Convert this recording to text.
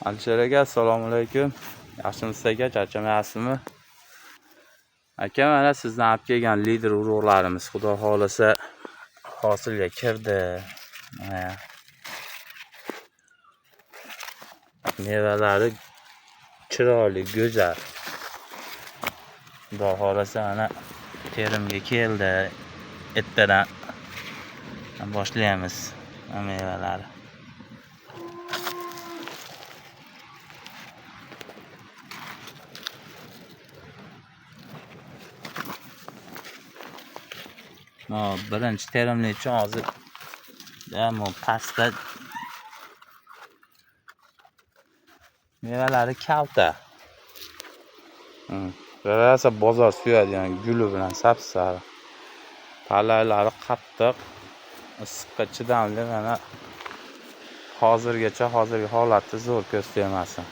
Alisher aka, assalomu alaykum. Yaxshimisiz aka, charchamayapsizmi? Aka, mana sizdan olib kelgan lider urug'larimiz xudo xolasa hosilga kirdi. Mevalari chiroyli, go'zal. Xudo xolasa mana terimga keldi. Ertadan boshlaymiz mevalari. Birinchi terimlik uchun hozir pastda mevalari kalta. Qarasa bozor suyadigan guli bilan sapsariq. Palaylari qattiq, issiqqa chidamli. Mana hozirgi holati zo'r ko'z tegmasin.